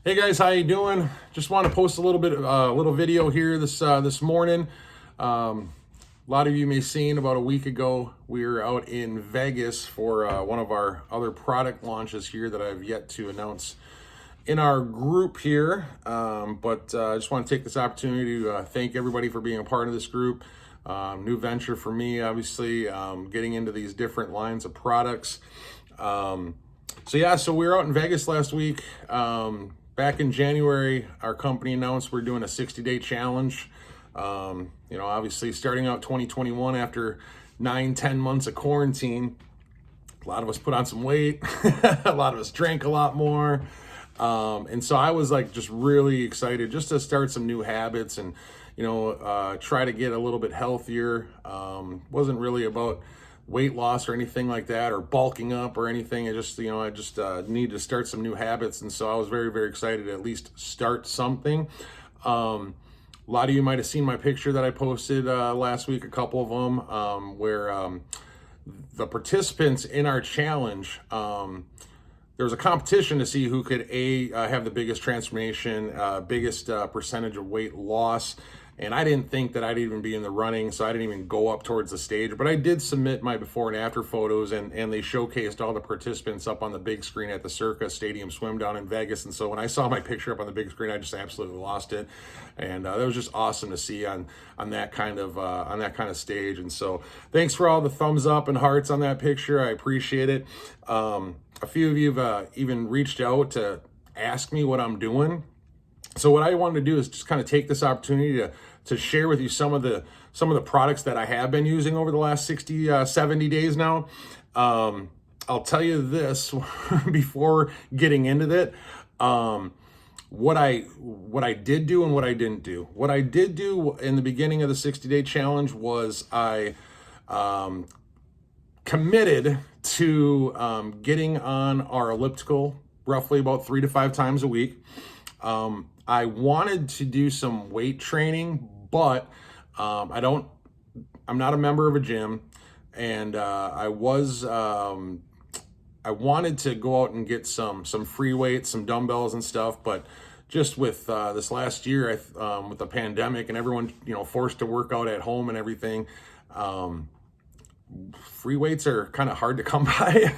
Hey guys, how you doing? Just want to post a little video here this morning. A lot of you may have seen about a week ago we were out in Vegas for one of our other product launches here that I've yet to announce in our group here. But I just want to take this opportunity to thank everybody for being a part of this group. New venture for me, obviously, getting into these different lines of products. So we were out in Vegas last week. Back in January, our company announced we're doing a 60-day challenge. Obviously starting out 2021 after 9-10 months of quarantine, a lot of us put on some weight. A lot of us drank a lot more. And so I was like just really excited just to start some new habits and, try to get a little bit healthier. Wasn't really about weight loss or anything like that, or bulking up or anything. I just need to start some new habits. And so I was very, very excited to at least start something. A lot of you might have seen my picture that I posted last week, a couple of them, where the participants in our challenge, there was a competition to see who could have the biggest transformation, biggest percentage of weight loss. And I didn't think that I'd even be in the running, so I didn't even go up towards the stage. But I did submit my before and after photos, and they showcased all the participants up on the big screen at the Circa Stadium Swim down in Vegas. And so when I saw my picture up on the big screen, I just absolutely lost it. And that was just awesome to see on that kind of stage. And so thanks for all the thumbs up and hearts on that picture. I appreciate it. A few of you have even reached out to ask me what I'm doing. So what I wanted to do is just kind of take this opportunity to share with you some of the products that I have been using over the last 70 days now. I'll tell you this before getting into that. What I did do and what I didn't do. What I did do in the beginning of the 60-day challenge was I committed to getting on our elliptical roughly about 3 to 5 times a week. I wanted to do some weight training, but I'm not a member of a gym, and I wanted to go out and get some free weights, some dumbbells and stuff, but just with this last year, with the pandemic and everyone forced to work out at home and everything, free weights are kind of hard to come by.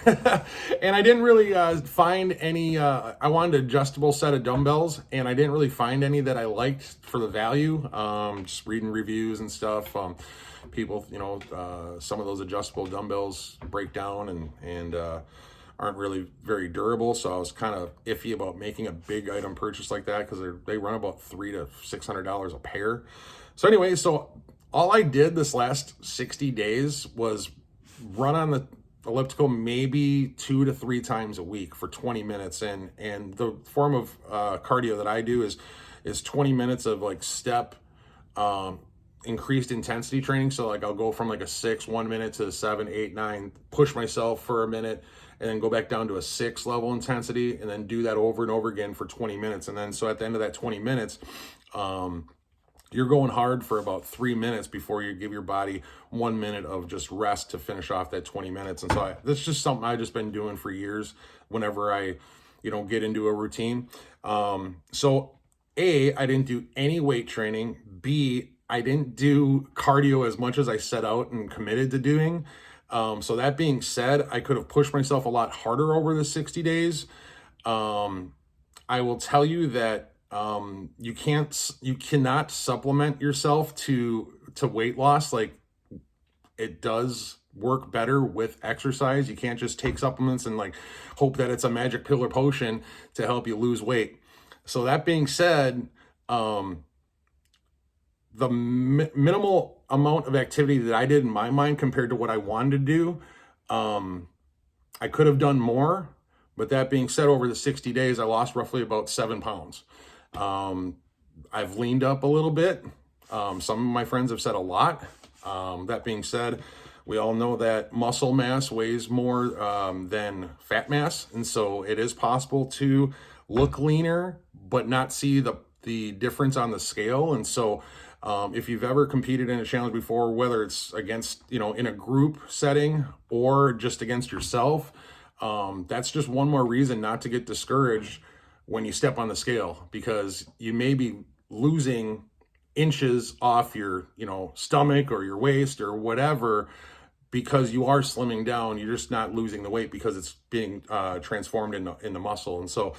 And I didn't really find any. I wanted an adjustable set of dumbbells, and I didn't really find any that I liked for the value. Just reading reviews and stuff. People, some of those adjustable dumbbells break down and aren't really very durable. So I was kind of iffy about making a big item purchase like that, because they run about $300 to $600 a pair. So anyway, all I did this last 60 days was run on the elliptical maybe 2 to 3 times a week for 20 minutes. And the form of cardio that I do is 20 minutes of like step increased intensity training. So like I'll go from like a 6 1 minute to 7, 8, 9, push myself for a minute, and then go back down to a 6 level intensity, and then do that over and over again for 20 minutes. And then so at the end of that 20 minutes, you're going hard for about 3 minutes before you give your body 1 minute of just rest to finish off that 20 minutes. And so that's just something I've just been doing for years whenever I, get into a routine. So A, I didn't do any weight training. B, I didn't do cardio as much as I set out and committed to doing. So that being said, I could have pushed myself a lot harder over the 60 days. I will tell you that you cannot supplement yourself to weight loss. Like, it does work better with exercise. You can't just take supplements and like hope that it's a magic pill or potion to help you lose weight. So that being said, the minimal amount of activity that I did in my mind compared to what I wanted to do, I could have done more. But that being said, over the 60 days, I lost roughly about 7 pounds. I've leaned up a little bit. Some of my friends have said a lot. That being said, we all know that muscle mass weighs more than fat mass. And so it is possible to look leaner, but not see the difference on the scale. And so if you've ever competed in a challenge before, whether it's against, in a group setting or just against yourself, that's just one more reason not to get discouraged when you step on the scale, because you may be losing inches off your, stomach or your waist or whatever, because you are slimming down. You're just not losing the weight because it's being transformed into muscle. And so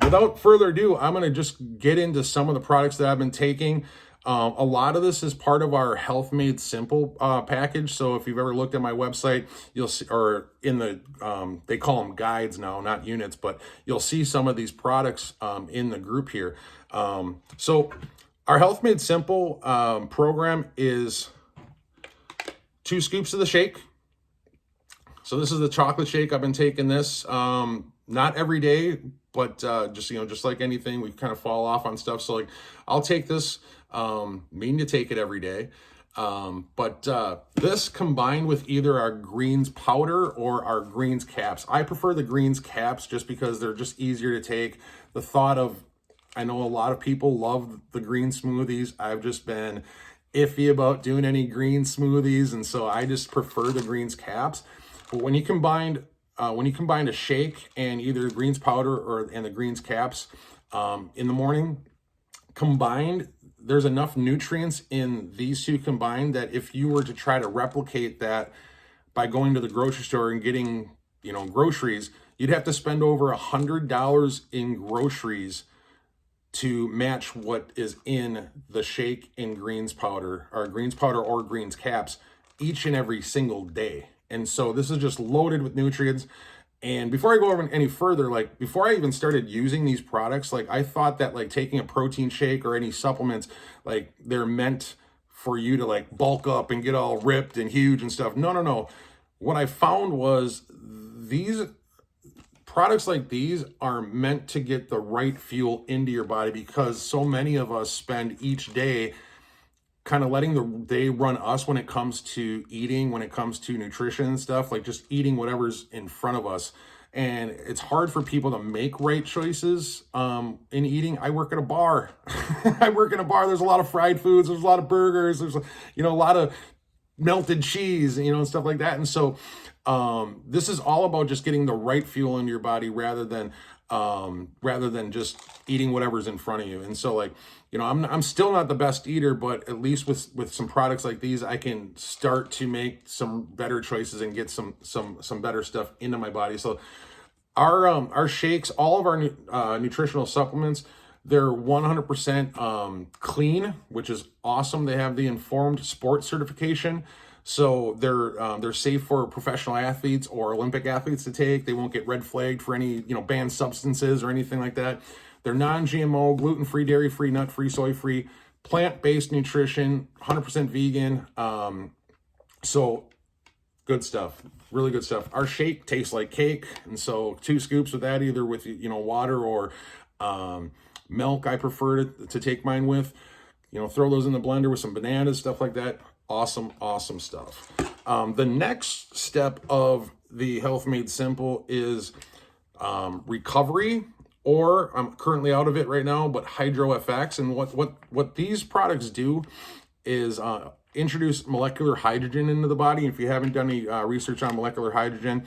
without further ado, I'm going to just get into some of the products that I've been taking. A lot of this is part of our Health Made Simple package. So if you've ever looked at my website, you'll see, or in the, they call them guides now, not units, but you'll see some of these products in the group here. So our Health Made Simple program is 2 scoops of the shake. So this is the chocolate shake. I've been taking this not every day, but just like anything, we kind of fall off on stuff. So like I'll take this, mean to take it every day. But this combined with either our greens powder or our greens caps. I prefer the greens caps just because they're just easier to take. The thought of, I know a lot of people love the green smoothies. I've just been iffy about doing any green smoothies, and so I just prefer the greens caps. But when you combine a shake and either greens powder and the greens caps in the morning combined, there's enough nutrients in these 2 combined that if you were to try to replicate that by going to the grocery store and getting groceries, you'd have to spend over $100 in groceries to match what is in the shake and greens powder or greens caps each and every single day. And so this is just loaded with nutrients. And before I go over any further, like before I even started using these products, like I thought that like taking a protein shake or any supplements, like they're meant for you to like bulk up and get all ripped and huge and stuff. No. What I found was these products like these are meant to get the right fuel into your body, because so many of us spend each day kind of letting the day run us when it comes to eating, when it comes to nutrition and stuff, like just eating whatever's in front of us. And it's hard for people to make right choices in eating. I work at a bar. There's a lot of fried foods. There's a lot of burgers. There's, a lot of melted cheese, and stuff like that. And so this is all about just getting the right fuel into your body rather than just eating whatever's in front of you. And so like, I'm still not the best eater, but at least with some products like these, I can start to make some better choices and get some better stuff into my body. So our shakes, all of our nutritional supplements, they're 100% clean, which is awesome. They have the Informed Sport certification. So they're safe for professional athletes or Olympic athletes to take. They won't get red flagged for any, banned substances or anything like that. They're non-GMO, gluten-free, dairy-free, nut-free, soy-free, plant-based nutrition, 100% vegan. So good stuff, really good stuff. Our shake tastes like cake. And so 2 scoops of that, either with, water or milk, I prefer to take mine with. Throw those in the blender with some bananas, stuff like that. Awesome stuff. The next step of the Health Made Simple is recovery, or I'm currently out of it right now, but Hydro FX. And what these products do is introduce molecular hydrogen into the body. If you haven't done any research on molecular hydrogen,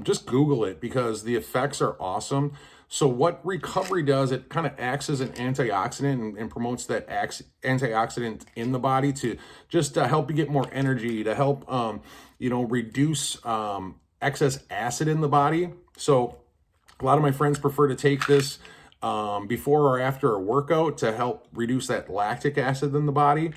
just Google it, because the effects are awesome. So what recovery does, it kind of acts as an antioxidant and promotes that antioxidant in the body to just help you get more energy, to help, reduce excess acid in the body. So a lot of my friends prefer to take this before or after a workout to help reduce that lactic acid in the body.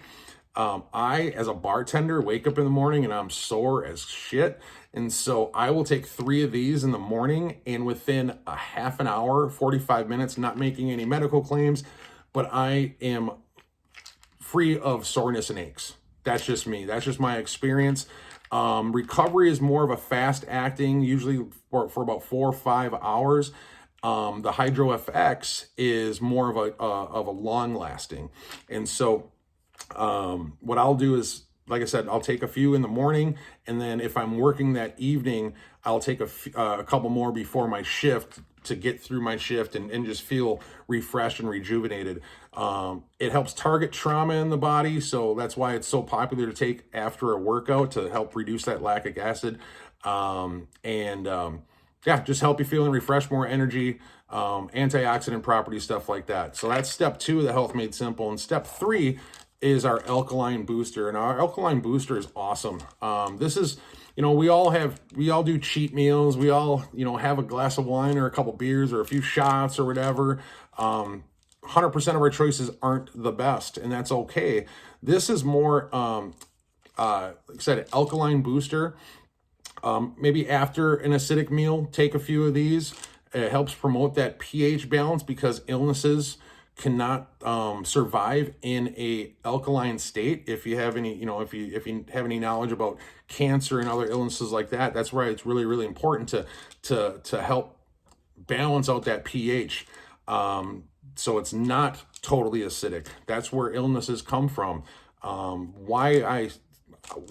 I, as a bartender, wake up in the morning and I'm sore as shit. And so I will take 3 of these in the morning, and within a half an hour, 45 minutes, not making any medical claims, but I am free of soreness and aches. That's just me. That's just my experience. Recovery is more of a fast acting, usually for about 4 or 5 hours. The Hydro FX is more of a long lasting. And so what I'll do is, like I said, I'll take a few in the morning, and then if I'm working that evening, I'll take a couple more before my shift to get through my shift and just feel refreshed and rejuvenated. It helps target trauma in the body, so that's why it's so popular to take after a workout to help reduce that lactic acid. yeah, just help you feel and refresh, more energy, antioxidant properties, stuff like that. So that's step 2 of the Health Made Simple. And step 3 is our Alkaline Booster. And our Alkaline Booster is awesome. This is, we all do cheat meals. We all, have a glass of wine or a couple beers or a few shots or whatever. 100% of our choices aren't the best, and that's okay. This is more, like I said, Alkaline Booster. Maybe after an acidic meal, take a few of these. It helps promote that pH balance, because illnesses cannot survive in a alkaline state. If you have any, if you have any knowledge about cancer and other illnesses like that, that's why it's really, really important to help balance out that pH. So it's not totally acidic. That's where illnesses come from. Why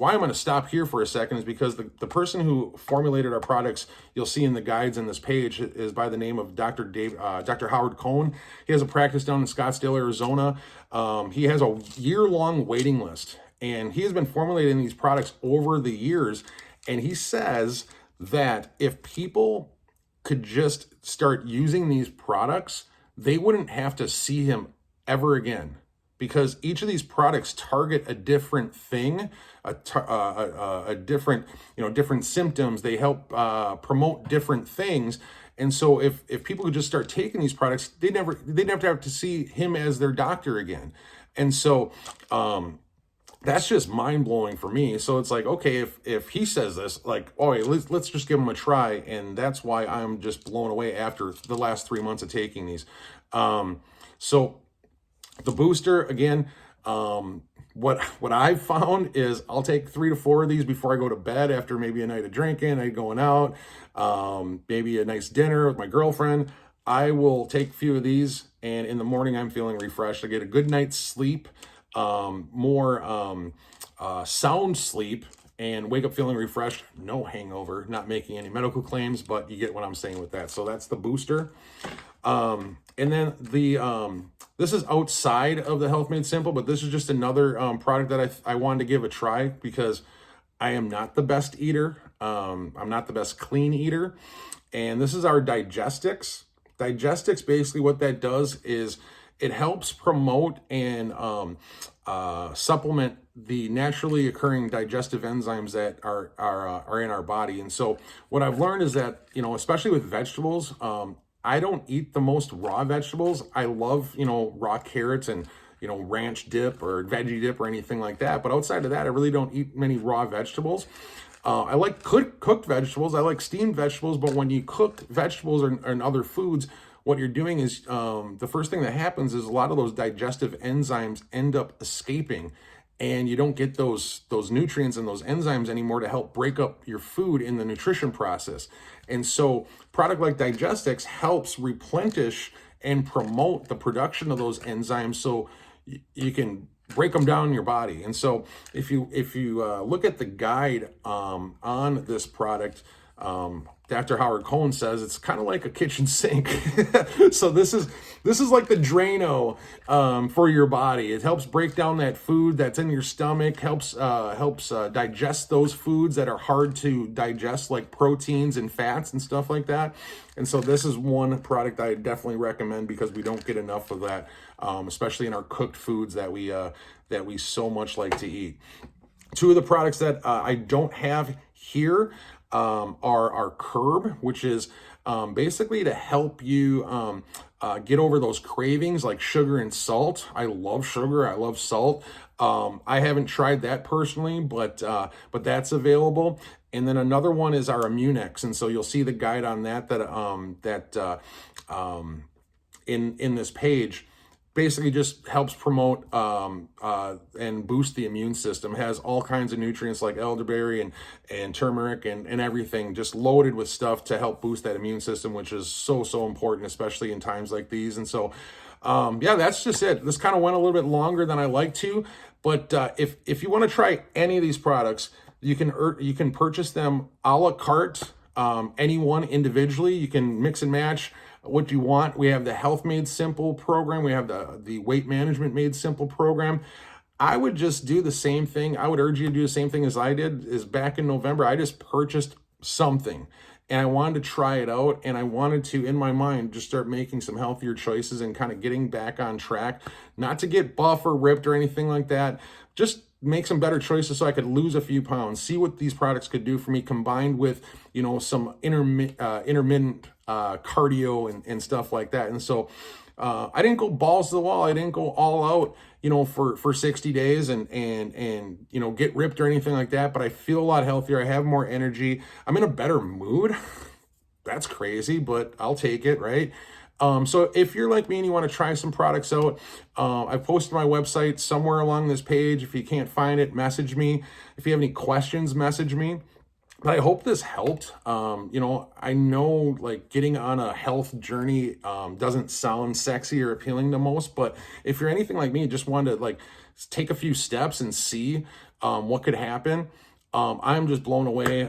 I'm going to stop here for a second is because the person who formulated our products, you'll see in the guides in this page, is by the name of Dr. Howard Cohn. He has a practice down in Scottsdale, Arizona. He has a year-long waiting list, and he has been formulating these products over the years. And he says that if people could just start using these products, they wouldn't have to see him ever again, because each of these products target a different thing, a different, different symptoms. They help promote different things. And so if people could just start taking these products, they'd never have to see him as their doctor again. And so that's just mind blowing for me. So it's like, okay, if he says this, like, oh, hey, let's just give him a try. And that's why I'm just blown away after the last 3 months of taking these. So the booster, again, what I've found is I'll take 3 to 4 of these before I go to bed, after maybe a night of drinking, night going out, maybe a nice dinner with my girlfriend. I will take a few of these, and in the morning I'm feeling refreshed. I get a good night's sleep, more sound sleep, and wake up feeling refreshed. No hangover, not making any medical claims, but you get what I'm saying with that. So that's the booster. And then this is outside of the Health Made Simple, but this is just another product that I wanted to give a try, because I am not the best eater. I'm not the best clean eater. And this is our Digestix. Digestix, basically what that does is it helps promote and supplement the naturally occurring digestive enzymes that are in our body. And so what I've learned is that, especially with vegetables, I don't eat the most raw vegetables. I love, raw carrots and, ranch dip or veggie dip or anything like that. But outside of that, I really don't eat many raw vegetables. I like cooked vegetables. I like steamed vegetables. But when you cook vegetables and other foods, what you're doing is the first thing that happens is a lot of those digestive enzymes end up escaping, and you don't get those nutrients and those enzymes anymore to help break up your food in the nutrition process. And so product like Digestix helps replenish and promote the production of those enzymes, so you can break them down in your body. And so if you look at the guide on this product, Dr. Howard Cohn says it's kind of like a kitchen sink. So this is like the Drano for your body. It helps break down that food that's in your stomach, helps digest those foods that are hard to digest, like proteins and fats and stuff like that. And so this is one product I definitely recommend, because we don't get enough of that, especially in our cooked foods that we so much like to eat. 2 of the products that I don't have here are our Curb, which is basically to help you get over those cravings like sugar and salt. I love sugar. I love salt. I haven't tried that personally, but that's available. And then another one is our Immunex, and so you'll see the guide on that in this page. Basically just helps promote and boost the immune system. It has all kinds of nutrients like elderberry and turmeric and everything, just loaded with stuff to help boost that immune system, which is so important, especially in times like these. And so, yeah, that's just it. This kind of went a little bit longer than I like to, but if you want to try any of these products, you can purchase them a la carte, any one individually. You can mix and match what you want. We have the Health Made Simple program. We have the Weight Management Made Simple program. I would just do the same thing. I would urge you to do the same thing as I did. Is back in November, I just purchased something, and I wanted to try it out, and I wanted to, in my mind, just start making some healthier choices and kind of getting back on track, not to get buff or ripped or anything like that, just make some better choices so I could lose a few pounds, see what these products could do for me, combined with, you know, some intermittent cardio and stuff like that. And so I didn't go balls to the wall. I didn't go all out, you know, for 60 days and you know, get ripped or anything like that. But I feel a lot healthier. I have more energy. I'm in a better mood. That's crazy, but I'll take it, right? So if you're like me and you want to try some products out, I've posted my website somewhere along this page. If you can't find it, message me. If you have any questions, message me. But I hope this helped. You know, I know like getting on a health journey doesn't sound sexy or appealing to most, but if you're anything like me, just wanted to like take a few steps and see what could happen. I'm just blown away.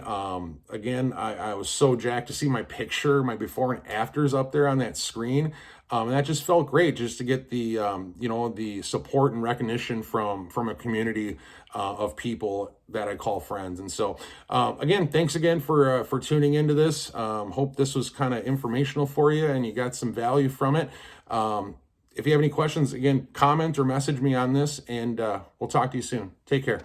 Again, I was so jacked to see my picture, my before and afters up there on that screen. And that just felt great just to get the, you know, the support and recognition from a community of people that I call friends. And so, again, thanks again for tuning into this. Hope this was kind of informational for you and you got some value from it. If you have any questions, again, comment or message me on this, and we'll talk to you soon. Take care.